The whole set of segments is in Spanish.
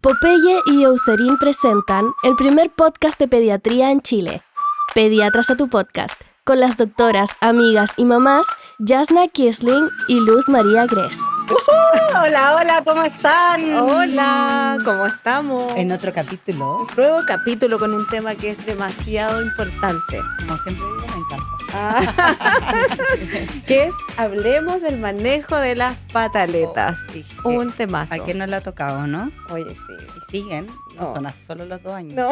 Popeye y Eucerin presentan el primer podcast de pediatría en Chile. Pediatras a tu podcast, con las doctoras, amigas y mamás Jasna Kiesling y Luz María Gress. Hola, hola, ¿cómo están? Hola, ¿cómo estamos? En otro capítulo. Un nuevo capítulo con un tema que es demasiado importante. Como siempre digo, me encanta. Que es, hablemos del manejo de las pataletas. Sí, Un temazo. ¿a quién no le ha tocado, no? Oye, sí. Y siguen, no No. son solo los 2 años. No.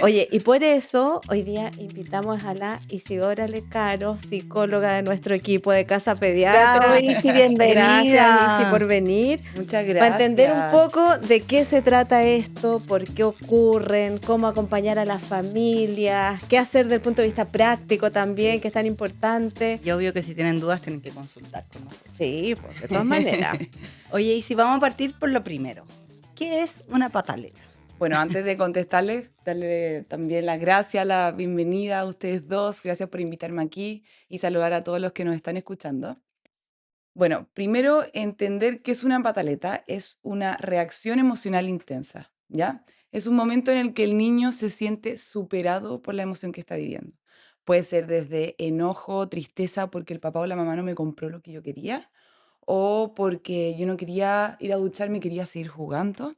Oye, y por eso hoy día invitamos a la Isidora Lecaro, psicóloga de nuestro equipo de Casa Pediatra. Bravo, Isi, bienvenida. Gracias, Isi, por venir. Muchas gracias. Para entender un poco de qué se trata esto, por qué ocurren, cómo acompañar a las familias, qué hacer desde el punto de vista práctico también, que es tan importante. Y obvio que si tienen dudas tienen que consultar con nosotros. Sí, pues, de todas maneras. Oye, y si vamos a partir por lo primero. ¿Qué es una pataleta? Bueno, antes de contestarles, darle también las gracias, la bienvenida a ustedes dos. Gracias por invitarme aquí y saludar a todos los que nos están escuchando. Bueno, primero, entender qué es una pataleta. Es una reacción emocional intensa, ¿ya? Es un momento en el que el niño se siente superado por la emoción que está viviendo. Puede ser desde enojo, tristeza porque el papá o la mamá no me compró lo que yo quería, o porque yo no quería ir a ducharme, quería seguir jugando.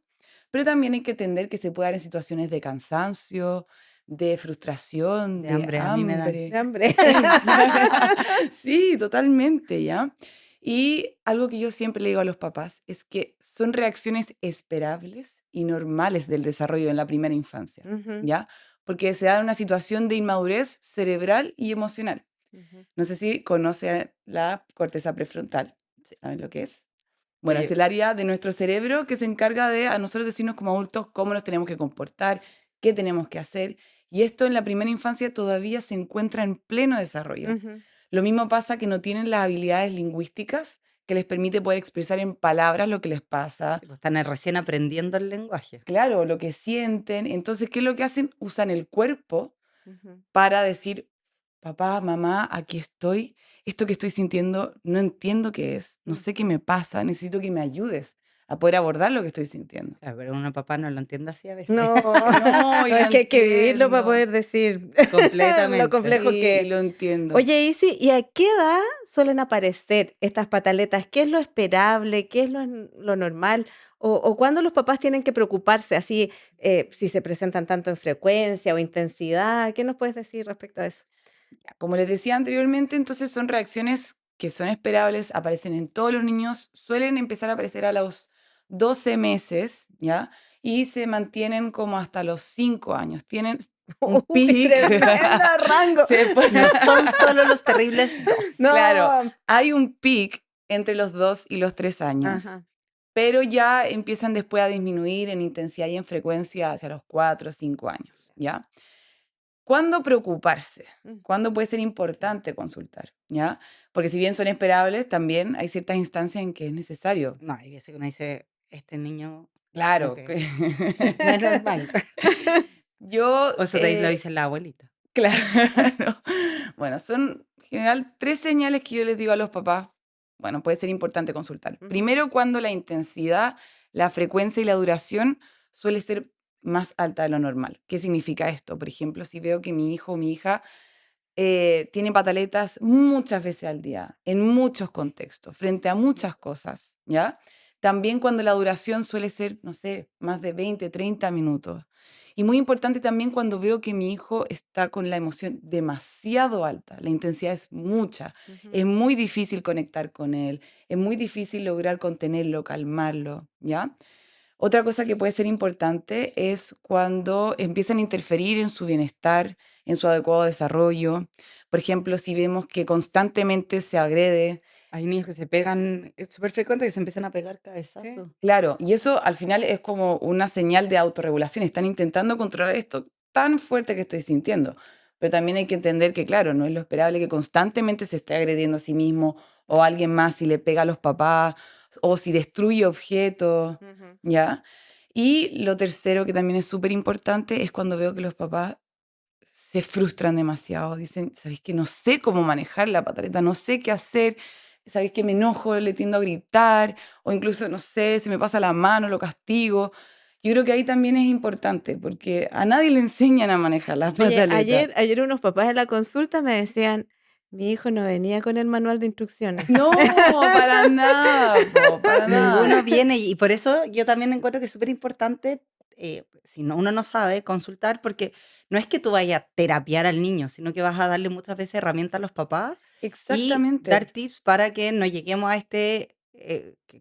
Pero también hay que entender que se puede dar en situaciones de cansancio, de frustración, De de hambre, a mí me dan. De hambre. Sí, totalmente, ¿ya? Y algo que yo siempre le digo a los papás es que son reacciones esperables y normales del desarrollo en la primera infancia, Ujú, ¿ya? Porque se da en una situación de inmadurez cerebral y emocional. ujú. No sé si conoce la corteza prefrontal. ¿Saben lo que es? Bueno, es Eh, el área de nuestro cerebro que se encarga de a nosotros decirnos como adultos cómo nos tenemos que comportar, qué tenemos que hacer. Y esto en la primera infancia todavía se encuentra en pleno desarrollo. Ujú. Lo mismo pasa que no tienen las habilidades lingüísticas que les permite poder expresar en palabras lo que les pasa, pues están recién aprendiendo el lenguaje. claro, lo que sienten. Entonces, ¿qué es lo que hacen? Usan el cuerpo Ujú. para decir, papá, mamá, aquí estoy, esto que estoy sintiendo, no entiendo qué es, no sé qué me pasa, necesito que me ayudes a poder abordar lo que estoy sintiendo. Claro, pero una papá no lo entiende así a veces. No, No, y no, lo es que hay que vivirlo para entiendo. poder decir Completamente. lo complejo Sí, que y es. lo entiendo. Oye, Isi, ¿y a qué edad suelen aparecer estas pataletas? ¿Qué es lo esperable? ¿Qué es lo normal? ¿O cuándo los papás tienen que preocuparse así, si se presentan tanto en frecuencia o intensidad? ¿Qué nos puedes decir respecto a eso? Como les decía anteriormente, entonces son reacciones que son esperables, aparecen en todos los niños, suelen empezar a aparecer a los 12 meses, ¿ya? Y se mantienen como hasta los 5 años. Tienen un ¡Uy, pic. tremendo rango! Se pone- No son solo los terribles 2. No. Claro, hay un pic entre los 2 y los 3 años, Ajá. pero ya empiezan después a disminuir en intensidad y en frecuencia hacia los 4 o 5 años, ¿ya? ¿Cuándo preocuparse? Mm. ¿Cuándo puede ser importante consultar? ¿Ya? Porque si bien son esperables, también hay ciertas instancias en que es necesario. No, hay veces que uno dice, este niño Claro. como que no es normal. Yo, O eso lo dice la abuelita. claro. Bueno, son en general 3 señales que yo les digo a los papás. Bueno, puede ser importante consultar. Ujú. Primero, cuando la intensidad, la frecuencia y la duración suele ser más alta de lo normal. ¿Qué significa esto? Por ejemplo, si veo que mi hijo o mi hija tiene pataletas muchas veces al día, en muchos contextos, frente a muchas cosas, ¿ya? También cuando la duración suele ser, no sé, más de 20, 30 minutos. Y muy importante también cuando veo que mi hijo está con la emoción demasiado alta, la intensidad es mucha, es Ujú. muy difícil conectar con él, es muy difícil lograr contenerlo, calmarlo, ¿ya? Otra cosa que puede ser importante es cuando empiezan a interferir en su bienestar, en su adecuado desarrollo. Por ejemplo, si vemos que constantemente se agrede, Hay niños que se pegan, es súper frecuente que se empiezan a pegar cabezazos. claro, y eso al final es como una señal de autorregulación. Están intentando controlar esto tan fuerte que estoy sintiendo. Pero también hay que entender que, claro, no es lo esperable que constantemente se esté agrediendo a sí mismo o a alguien más si le pega a los papás o si destruye objetos, Ujú. ¿ya? Y lo tercero que también es súper importante es cuando veo que los papás se frustran demasiado. Dicen, ¿sabéis que no sé cómo manejar la pataleta? No sé qué hacer. ¿sabéis que me enojo, le tiendo a gritar? O incluso, no sé, se me pasa la mano, lo castigo. Yo creo que ahí también es importante, porque a nadie le enseñan a manejar las Oye, pataletas. ayer unos papás en la consulta me decían, mi hijo no venía con el manual de instrucciones. No, para nada, para Ninguno nada. viene y por eso yo también encuentro que es súper importante, si uno no sabe, consultar, porque no es que tú vayas a terapiar al niño, sino que vas a darle muchas veces herramientas a los papás y dar Exactamente. tips para que no lleguemos a que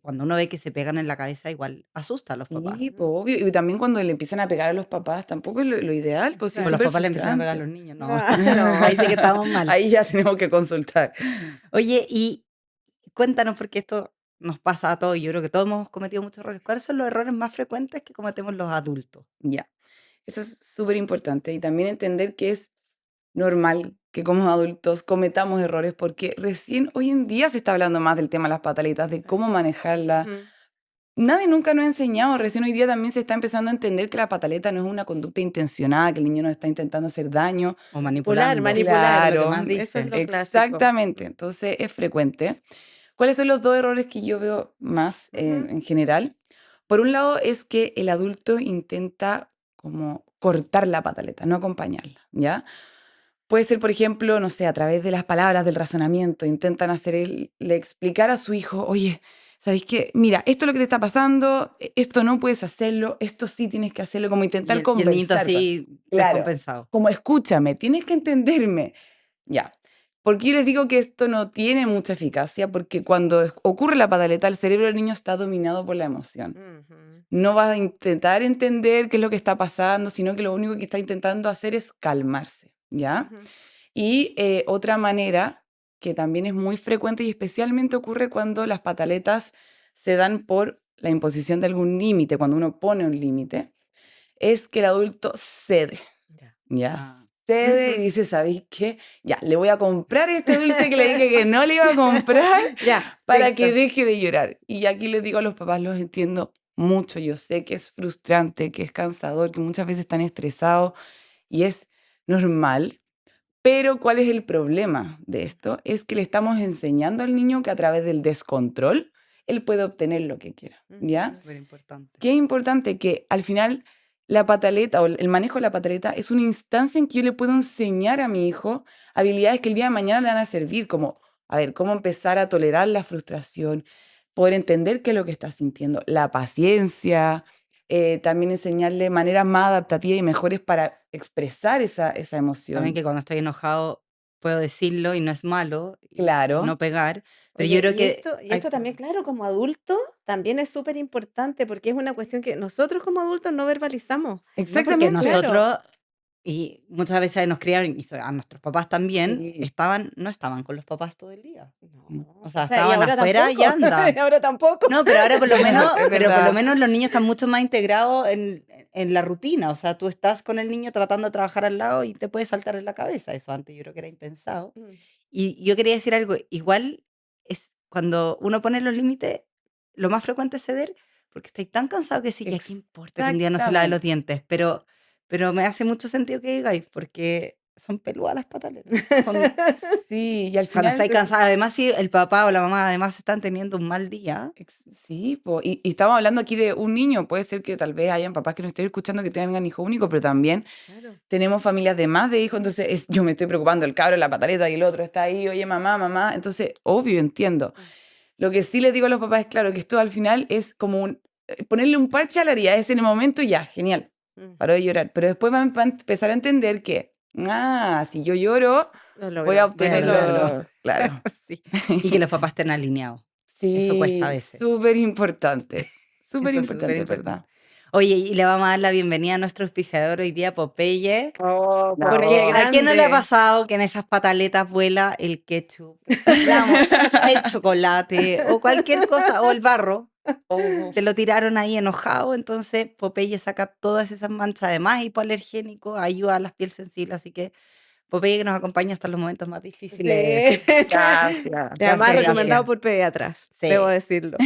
cuando uno ve que se pegan en la cabeza, igual asusta a los papás. Sí, pues, obvio. Y también cuando le empiezan a pegar a los papás, tampoco es lo ideal, pues sí, es O los súper papás le empiezan a pegar a los frustrante. niños, no, Ah, no, ahí sí que estamos mal. Ahí ya tenemos que consultar. Oye, y cuéntanos, porque esto nos pasa a todos, yo creo que todos hemos cometido muchos errores. ¿Cuáles son los errores más frecuentes que cometemos los adultos? Ya, eso es súper importante. Y también entender que es normal que como adultos cometamos errores, porque recién hoy en día se está hablando más del tema de las pataletas, de cómo manejarla. ujú. Nadie nunca nos ha enseñado, recién hoy día también se está empezando a entender que la pataleta no es una conducta intencionada, que el niño nos está intentando hacer daño. O Manipular, manipulando, manipular, lo que Claro, más eso es dicen. lo clásico. exactamente. Entonces es frecuente. ¿Cuáles son los dos errores que yo veo más Ujú. en general? Por un lado es que el adulto intenta como cortar la pataleta, no acompañarla, ¿ya? Puede ser, por ejemplo, no sé, a través de las palabras, del razonamiento, intentan le explicar a su hijo, oye, ¿sabéis qué? Mira, esto es lo que te está pasando, esto no puedes hacerlo, esto sí tienes que hacerlo, como intentar Y el niñito conversar. así Claro, descompensado. como escúchame, tienes que entenderme. Ya. ¿Por qué yo les digo que esto no tiene mucha eficacia? Porque cuando ocurre la pataleta, el cerebro del niño está dominado por la emoción. Ujú. No va a intentar entender qué es lo que está pasando, sino que lo único que está intentando hacer es calmarse, ¿ya? Ujú. Y otra manera que también es muy frecuente y especialmente ocurre cuando las pataletas se dan por la imposición de algún límite, cuando uno pone un límite, es que el adulto cede, Ya. ¿ya? Ah, Cede y Ujú. dice, ¿sabéis qué? Ya, le voy a comprar este dulce que le dije que no le iba a comprar Ya, para que listo. deje de llorar. Y aquí les digo a los papás, los entiendo mucho, yo sé que es frustrante, que es cansador, que muchas veces están estresados y es normal, pero ¿cuál es el problema de esto? Es que le estamos enseñando al niño que a través del descontrol él puede obtener lo que quiera, ¿ya? Ujú. súper importante. Qué importante que al final la pataleta o el manejo de la pataleta es una instancia en que yo le puedo enseñar a mi hijo habilidades que el día de mañana le van a servir, como, a ver, cómo empezar a tolerar la frustración, poder entender qué es lo que está sintiendo, la paciencia, también enseñarle maneras más adaptativas y mejores para expresar esa También emoción. que cuando estoy enojado puedo decirlo y no es malo y Claro, no pegar. Pero yo Oye, creo y que... esto, y Ay, esto también, claro, como adulto, también es súper importante porque es una cuestión que nosotros como adultos no verbalizamos. no, porque exactamente. Claro. nosotros, y muchas veces nos criaron, y a nuestros papás también, Sí. no estaban con los papás todo el día. Mm. No, O sea, o sea, y estaban ahora afuera y tampoco. anda. Y ahora tampoco. No, pero ahora por lo menos, Es pero por lo verdad. menos los niños están mucho más integrados en la rutina. O sea, tú estás con el niño tratando de trabajar al lado y te puede saltar en la cabeza. Eso antes yo creo que era impensado. Mm. Y yo quería decir algo, igual es cuando uno pone los límites, lo más frecuente es ceder, porque estáis tan cansados que sí, ya qué importa que un día no se lave los Exactamente. dientes, pero me hace mucho sentido que digáis, porque son peludas las pataletas. Son, Sí, y al cuando final estáis cansados, además si el papá o la mamá además están teniendo un mal día, Sí, po, y estamos hablando aquí de un niño. Puede ser que tal vez hayan papás que nos estén escuchando que tengan hijo único, pero también Claro. tenemos familias de más de hijos. Entonces, yo me estoy preocupando, el cabro, la pataleta y el otro está ahí, oye, mamá, mamá. Entonces, obvio, entiendo. Mm. Lo que sí les digo a los papás es, claro, que esto al final es como ponerle un parche a la herida. Es en el momento ya, genial, Mm. paró de llorar. Pero después van a empezar a entender que, si yo lloro, Lo voy a logró, voy a obtener lograrlo. lo... Claro. sí, y que los papás estén alineados. Eso cuesta a Sí, veces. súper importante. Súper Eso es súper importante, importante. ¿verdad? Oye, y le vamos a dar la bienvenida a nuestro auspiciador hoy día, Popeye. Oh, Porque Popeye ¿a quién no le ha grande. pasado que en esas pataletas vuela el ketchup, digamos, el chocolate o cualquier cosa, o el barro? Uf, Te lo tiraron ahí enojado, entonces Popeye saca todas esas manchas, además hipoalergénico, ayuda a las pieles sensibles, así que Popeye que nos acompaña hasta los momentos más difíciles. Sí. gracias, Y además gracias, recomendado gracias. por pediatras, Sí. debo decirlo.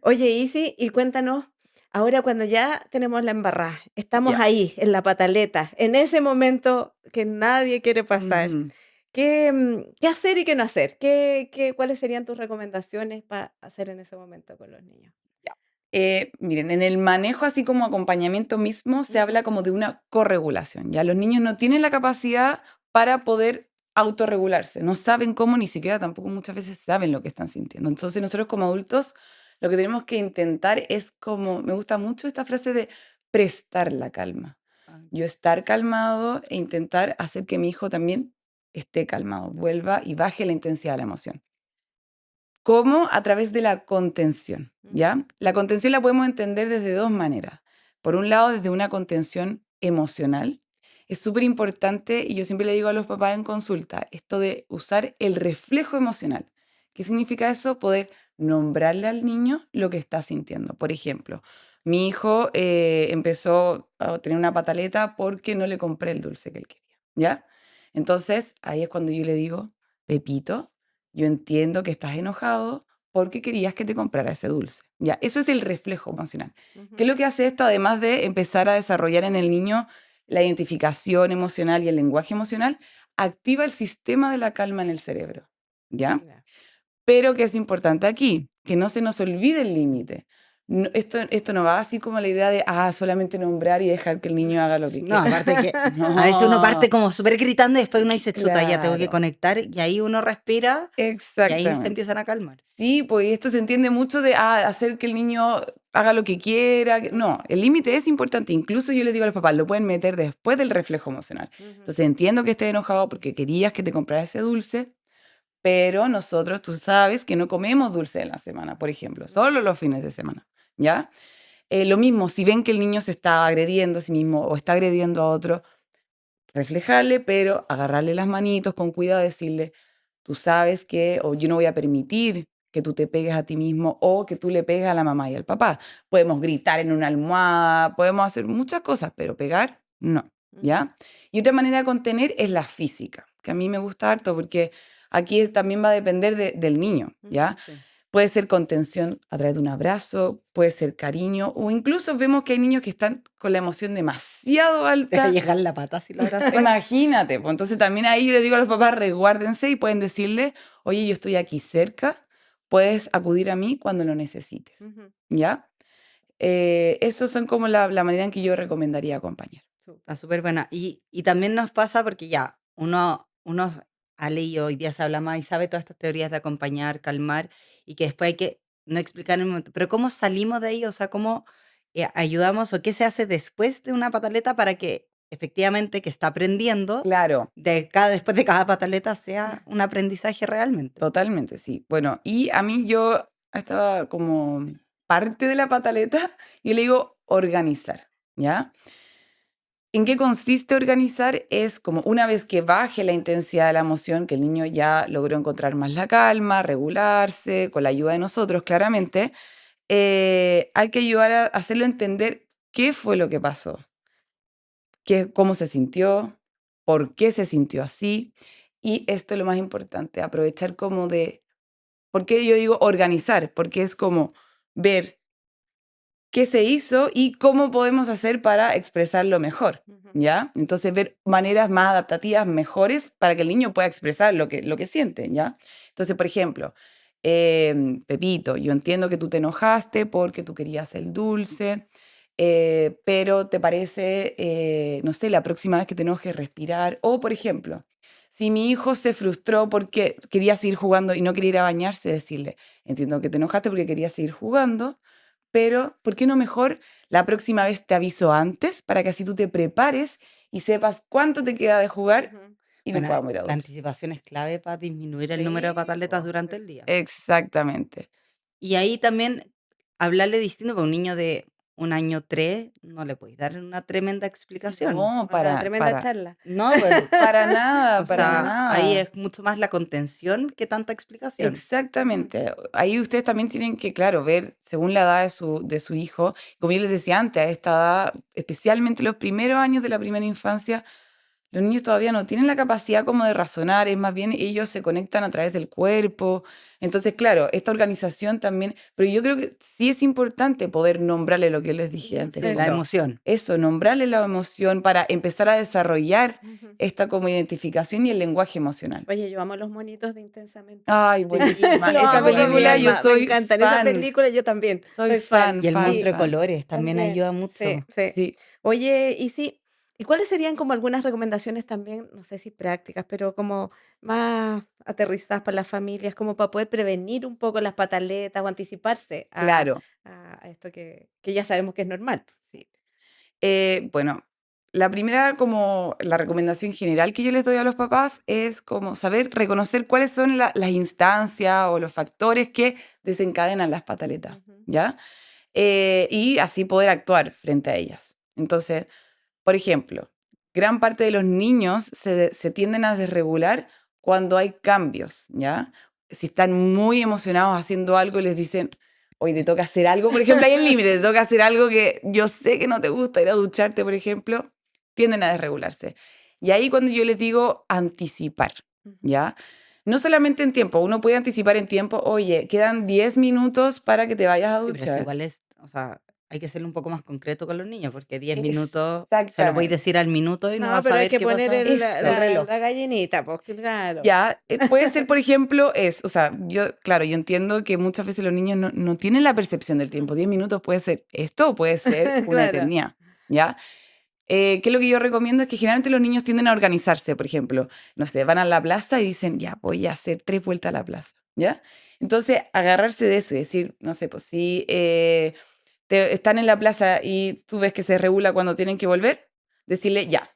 Oye, Isi, y cuéntanos, ahora cuando ya tenemos la embarrada, estamos Ya. ahí, en la pataleta, en ese momento que nadie quiere pasar, Ujú. ¿Qué hacer y qué no hacer? ¿Cuáles serían tus recomendaciones para hacer en ese momento con los niños? Ya. Miren, en el manejo, así como acompañamiento mismo, se habla como de una corregulación. Ya los niños no tienen la capacidad para poder autorregularse, no saben cómo, ni siquiera tampoco muchas veces saben lo que están sintiendo. Entonces nosotros como adultos lo que tenemos que intentar es como, me gusta mucho esta frase de prestar la calma. Ah, Yo estar calmado e intentar hacer que mi hijo también esté calmado, vuelva y baje la intensidad de la emoción. ¿Cómo? A través de la contención, ¿ya? La contención la podemos entender desde dos maneras. Por un lado, desde una contención emocional. Es súper importante, y yo siempre le digo a los papás en consulta, esto de usar el reflejo emocional. ¿Qué significa eso? Poder nombrarle al niño lo que está sintiendo. Por ejemplo, mi hijo empezó a tener una pataleta porque no le compré el dulce que él quería, ¿ya? Entonces, ahí es cuando yo le digo, Pepito, yo entiendo que estás enojado porque querías que te comprara ese dulce. Ya, eso es el reflejo emocional. ¿Qué es lo que hace esto? Además de empezar a desarrollar en el niño la identificación emocional y el lenguaje emocional, activa el sistema de la calma en el cerebro. ¿Ya? Ya. Pero ¿qué es importante aquí? Que no se nos olvide el límite. Esto no va así como la idea de solamente nombrar y dejar que el niño haga lo que No, quiera. aparte que a veces uno parte No, como súper gritando y después uno dice, chuta, ya tengo que claro, conectar y ahí uno respira y ahí se exactamente. empiezan a calmar. Sí, pues esto se entiende mucho de hacer que el niño haga lo que quiera. No, el límite es importante. Incluso yo le digo a los papás, lo pueden meter después del reflejo emocional. Entonces entiendo que estés enojado porque querías que te comprara ese dulce, pero nosotros, tú sabes que no comemos dulce en la semana, por ejemplo, solo los fines de semana, ¿ya? Lo mismo, si ven que el niño se está agrediendo a sí mismo o está agrediendo a otro, reflejarle, pero agarrarle las manitos con cuidado, decirle, tú sabes que, o yo no voy a permitir que tú te pegues a ti mismo o que tú le pegues a la mamá y al papá. Podemos gritar en una almohada, podemos hacer muchas cosas, pero pegar, no, ¿ya? Y otra manera de contener es la física, que a mí me gusta harto porque aquí también va a depender del niño, ¿ya? Sí. Puede ser contención a través de un abrazo, puede ser cariño, o incluso vemos que hay niños que están con la emoción demasiado Deja alta. llegar la pata si lo abrazas. Imagínate, pues entonces también ahí le digo a los papás, resguárdense y pueden decirle, oye, yo estoy aquí cerca, puedes acudir a mí cuando lo necesites, ¿ya? Esos son como la manera en que yo recomendaría acompañar. Está súper buena. Y también nos pasa porque ya uno ha leído, hoy día se habla más y sabe todas estas teorías de acompañar, calmar y que después hay que no explicar en el momento. Pero ¿cómo salimos de ahí? O sea, ¿cómo ayudamos o qué se hace después de una pataleta para que efectivamente que está aprendiendo Claro, después de cada pataleta sea un aprendizaje realmente? totalmente, sí. Bueno, y a mí yo estaba como parte de la pataleta y le digo organizar, ¿ya? ¿En qué consiste organizar? Es como una vez que baje la intensidad de la emoción, que el niño ya logró encontrar más la calma, regularse, con la ayuda de nosotros, claramente, hay que ayudar a hacerlo entender qué fue lo que pasó, cómo se sintió, por qué se sintió así. Y esto es lo más importante, aprovechar como de, ¿por qué yo digo organizar? Porque es como ver qué se hizo y cómo podemos hacer para expresarlo mejor, ¿ya? Entonces, ver maneras más adaptativas, mejores, para que el niño pueda expresar lo que siente, ¿ya? Entonces, por ejemplo, Pepito, yo entiendo que tú te enojaste porque tú querías el dulce, pero te parece, no sé, la próxima vez que te enojes, respirar. O, por ejemplo, si mi hijo se frustró porque quería seguir jugando y no quería ir a bañarse, decirle, entiendo que te enojaste porque querías seguir jugando, pero ¿por qué no mejor la próxima vez te aviso antes para que así tú te prepares y sepas cuánto te queda de jugar y nos Bueno, podamos ir a la duchar? anticipación es clave para disminuir el número de Sí, pataletas po. durante el día. Exactamente. Y ahí también hablarle distinto, para un niño de 1 año 3, no le podéis dar una tremenda explicación. No, Una tremenda charla. No, pues, para o nada, para sea, ahí nada. es mucho más la contención que tanta explicación. Exactamente. Ahí ustedes también tienen que, claro, ver según la edad de su hijo. Como yo les decía antes, a esta edad, especialmente los primeros años de la primera infancia, Los niños todavía no tienen la capacidad como de razonar, es más bien ellos se conectan a través del cuerpo. Entonces, claro, esta organización también, pero yo creo que sí es importante poder nombrarle lo que les dije Sí, la anteriormente. Eso. emoción. Eso, nombrarle la emoción para empezar a desarrollar Ujú. esta como identificación y el lenguaje emocional. Oye, yo amo los monitos de Intensamente. Ay, buenísima. Lo Esa amo con mi película yo alma, me soy encantan. Esa fan. película yo también Soy soy fan. fan, Y el fan, monstruo de fan. colores también ayuda Sí, mucho. sí. Sí. Oye, ¿y cuáles serían como algunas recomendaciones también, no sé si prácticas, pero como más aterrizadas para las familias, como para poder prevenir un poco las pataletas o anticiparse Claro. a esto que ya sabemos que es normal? Sí. Bueno, la primera como la recomendación general que yo les doy a los papás es como saber reconocer cuáles son las instancias o los factores que desencadenan las pataletas, Ujú. ¿ya? Y así poder actuar frente a ellas. Entonces, por ejemplo, gran parte de los niños se tienden a desregular cuando hay cambios, ¿ya? Si están muy emocionados haciendo algo y les dicen, hoy te toca hacer algo, por ejemplo, hay el límite, te toca hacer algo que yo sé que no te gusta, ir a ducharte, por ejemplo, tienden a desregularse. Y ahí cuando yo les digo anticipar, Ujú. ¿ya? No solamente en tiempo, uno puede anticipar en tiempo, oye, quedan 10 minutos para que te vayas a Sí, pero eso duchar. igual es, o sea, hay que ser un poco más concreto con los niños, porque 10 minutos se lo podéis Exactamente. decir al minuto y no No, va a pero hay saber que qué poner pasó. el, Eso. El reloj. la gallinita, pues claro. Ya, puede ser, por ejemplo, o sea, claro, yo entiendo que muchas veces los niños no tienen la percepción del tiempo. 10 minutos puede ser esto o puede ser una Claro. eternidad, ¿ya? ¿Qué es lo que yo recomiendo? Es que generalmente los niños tienden a organizarse, por ejemplo, no sé, van a la plaza y dicen, ya, voy a hacer 3 vueltas a la plaza, ¿ya? Entonces, agarrarse de eso y decir, no sé, pues si están en la plaza y tú ves que se regula cuando tienen que volver, decirle, ya,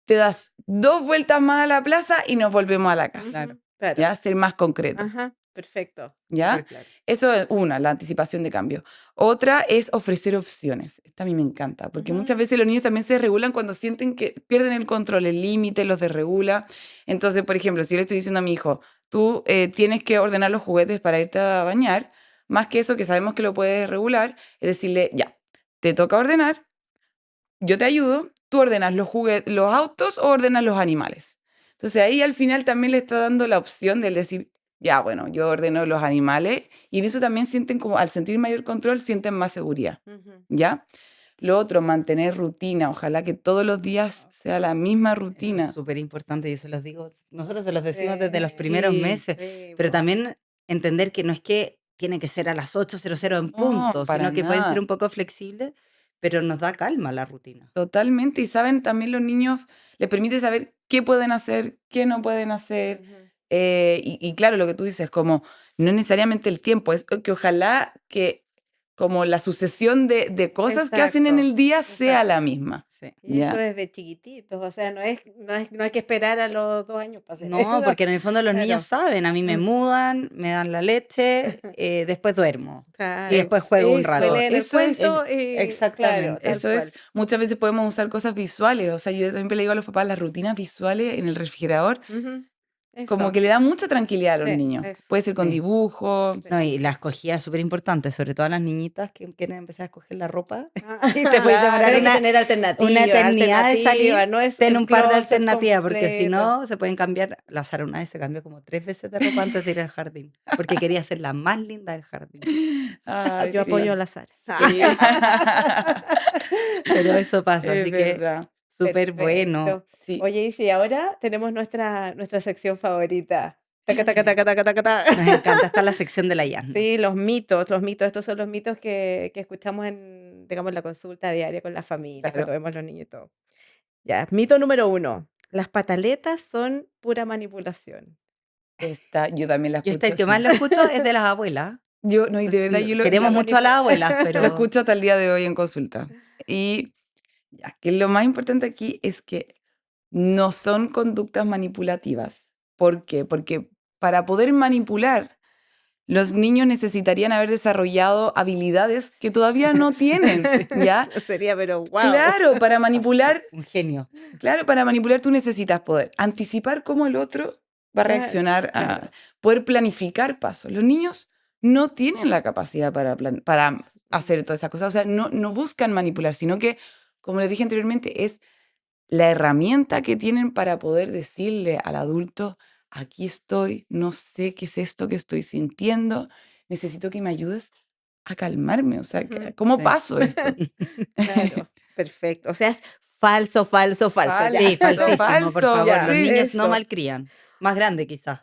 te das 2 vueltas más a la plaza y nos volvemos a la casa. Claro. Ujú, claro. ¿Ya? Ser más concreto, Ajá, perfecto. ¿ya? Súper claro. Eso es una, la anticipación de cambio. Otra es ofrecer opciones. Esta a mí me encanta, porque Ujú. muchas veces los niños también se regulan cuando sienten que pierden el control, el límite, los desregula. Entonces, por ejemplo, si yo le estoy diciendo a mi hijo, tú tienes que ordenar los juguetes para irte a bañar, más que eso, que sabemos que lo puedes regular, es decirle, ya, te toca ordenar, yo te ayudo, tú ordenas los autos o ordenas los animales. Entonces ahí al final también le está dando la opción de decir, ya, bueno, yo ordeno los animales y en eso también sienten como, al sentir mayor control, sienten más seguridad, Ujú. ¿ya? Lo otro, mantener rutina, ojalá que todos los días sea la misma Eso rutina. es súper importante, yo se los digo, nosotros se los decimos desde los primeros Sí, meses, Sí, pero po. también entender que no es que tiene que ser a las 8:00 en No, punto, para sino que pueden ser nada. un poco flexibles, pero nos da calma la rutina. Totalmente. Y saben, también los niños les permite saber qué pueden hacer, qué no pueden hacer. Ujú. Y claro, lo que tú dices, como no necesariamente el tiempo, es que ojalá que como la sucesión de cosas que hacen en Exacto, el día sea exacto. la misma, Sí. Y eso ¿ya? desde chiquititos, o sea, no hay que esperar a los 2 años para hacer No, eso. porque en el fondo los niños Claro. saben, a mí me Mm. mudan, me dan la leche, después duermo y Claro. después juego un Me Eso, rato. leen el eso es. cuento y claro, Exactamente. tal Eso es, cual. muchas veces podemos usar cosas visuales, o sea, yo siempre le digo a los papás, las rutinas visuales en el refrigerador, Ujú. como Eso, que le da mucha tranquilidad a los sí, niños. eso. Puede ser con Sí. dibujos, Sí. No, y la escogida es súper importante, sobre todo a las niñitas que quieren empezar a escoger la ropa Ah, y te puedes pero demorar hay que tener una alternativas, eternidad de salir, no es ten el un par de closet alternativas, porque si completo. no se pueden cambiar. La Sara una vez se cambió como 3 veces de ropa antes de ir al jardín, porque quería ser la más linda del jardín. ay, Yo Así apoyo a sí, la Sara. sí. pero eso pasa, Es así que verdad, súper bueno. Perfecto. sí. Oye, y si ahora tenemos nuestra sección favorita. Taca, taca, Nos taca, taca, taca, ta. encanta estar la sección de la Yasna. Sí, los mitos, los mitos. Estos son los mitos que escuchamos en, digamos, la consulta diaria con las familias, cuando Claro. vemos los niños y todo. Ya, mito número 1. Las pataletas son pura manipulación. Yo también la Yo escucho el que más así. lo escucho es de las abuelas. Yo, no, y de verdad, Queremos mucho a las abuelas, lo pero escucho hasta el día de hoy en consulta. Y ya, que lo más importante aquí es que no son conductas manipulativas. ¿Por qué? Porque para poder manipular, los niños necesitarían haber desarrollado habilidades que todavía no tienen, ¿ya? Sería, pero wow. Claro, para manipular, un genio. claro, para manipular tú necesitas poder anticipar cómo el otro va a Claro, reaccionar, claro. poder planificar pasos. Los niños no tienen la capacidad para hacer todas esas cosas, o sea, no buscan manipular, sino que, como les dije anteriormente, es la herramienta que tienen para poder decirle al adulto, aquí estoy, no sé qué es esto que estoy sintiendo, necesito que me ayudes a calmarme. O sea, ¿cómo Sí. paso esto? Claro, perfecto. O sea, es falso, falso, falso. Ya. Sí, falsísimo, falso, por favor. ya, Los niños eso. no malcrían. Más grande quizás.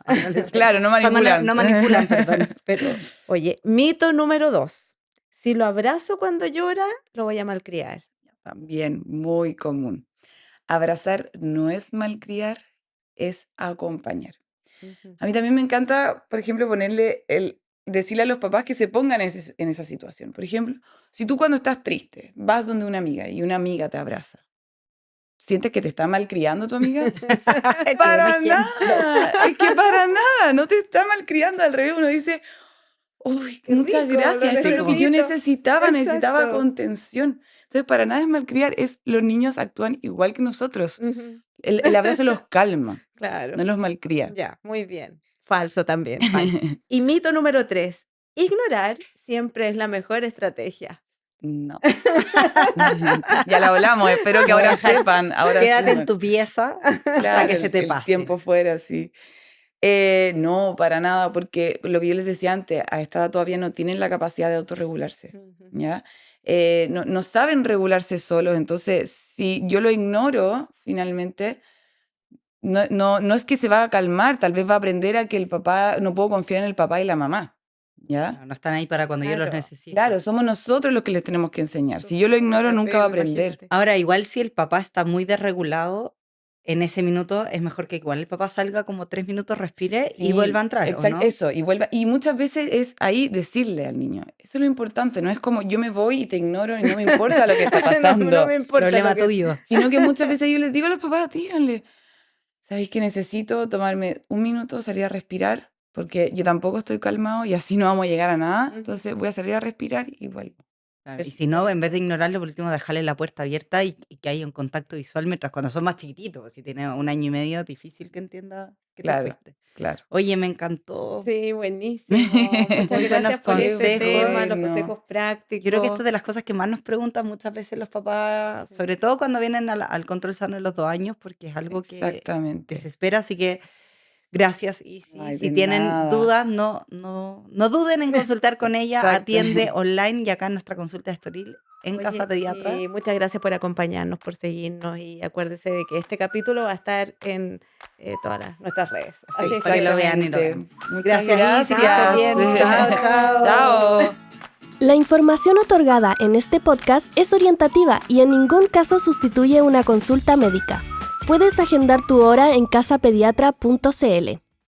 Claro, no O sea, manipulan. no manipulan, perdón. Pero Oye, mito número 2. Si lo abrazo cuando llora, lo voy a malcriar. También muy común. Abrazar no es malcriar, es acompañar. A mí también me encanta, por ejemplo, decirle a los papás que se pongan en esa situación. Por ejemplo, si tú cuando estás triste vas donde una amiga y una amiga te abraza, ¿sientes que te está malcriando tu amiga? Para nada, es que para nada, no te está malcriando, al revés, uno dice, uy, Qué muchas rico, gracias, lo esto es lo que yo necesito. necesitaba Exacto. contención. Entonces, para nada es malcriar, los niños actúan igual que nosotros. Ujú. El abrazo los calma, Claro. no los malcría. Ya, muy bien. Falso también, falso. Y mito número 3. Ignorar siempre es la mejor estrategia. No. Ya lo hablamos, espero que ahora sepan. Ahora quédate en sepan. tu pieza hasta Claro, que se te el pase. tiempo fuera, sí. No, para nada, porque lo que yo les decía antes, a esta edad todavía no tienen la capacidad de autorregularse, ¿ya? No saben regularse solos, entonces si yo lo ignoro, finalmente, no es que se va a calmar, tal vez va a aprender a que el papá, no puedo confiar en el papá y la mamá, ¿ya? No están ahí para cuando yo los Claro. necesito. Claro, somos nosotros los que les tenemos que enseñar. Si yo lo ignoro, nunca va a aprender. Imagínate. Ahora, igual si el papá está muy desregulado, en ese minuto es mejor que igual el papá salga como 3 minutos, respire y Sí, vuelva a entrar, ¿o exacto, no? eso, y muchas veces es ahí decirle al niño, eso es lo importante, no es como yo me voy y te ignoro y no me importa lo que está pasando, No me importa Problema lo que- tuyo. sino que muchas veces yo les digo a los papás, díganle, ¿sabéis que necesito tomarme un minuto, salir a respirar? Porque yo tampoco estoy calmado y así no vamos a llegar a nada, Ujú. entonces voy a salir a respirar y vuelvo. Claro, y si no, en vez de ignorarlo, por último, dejarle la puerta abierta y que haya un contacto visual mientras cuando son más chiquititos. Si tiene 1 año y medio, es difícil que entienda que te Claro, fuiste. claro. Oye, me encantó. Sí, buenísimo. Muchas Muy buenos gracias por este consejos. tema, los Bueno. consejos prácticos. Yo creo que esto es de las cosas que más nos preguntan muchas veces los papás, Sí. sobre todo cuando vienen al control sano de los 2 años, porque es algo que Exactamente. se espera. Así que gracias. Y Ay, si de tienen nada. dudas, no duden en consultar con ella. Exacto. Atiende online y acá en nuestra consulta de Estoril en Oye, Casa Pediatra. y muchas gracias por acompañarnos, por seguirnos y acuérdese de que este capítulo va a estar en todas nuestras redes. Así Sí, que para que lo vean y lo Exactamente. vean. Muchas Gracias, Isi, que estés bien. Chao, chao. Chao. La información otorgada en este podcast es orientativa y en ningún caso sustituye una consulta médica. Puedes agendar tu hora en casapediatra.cl.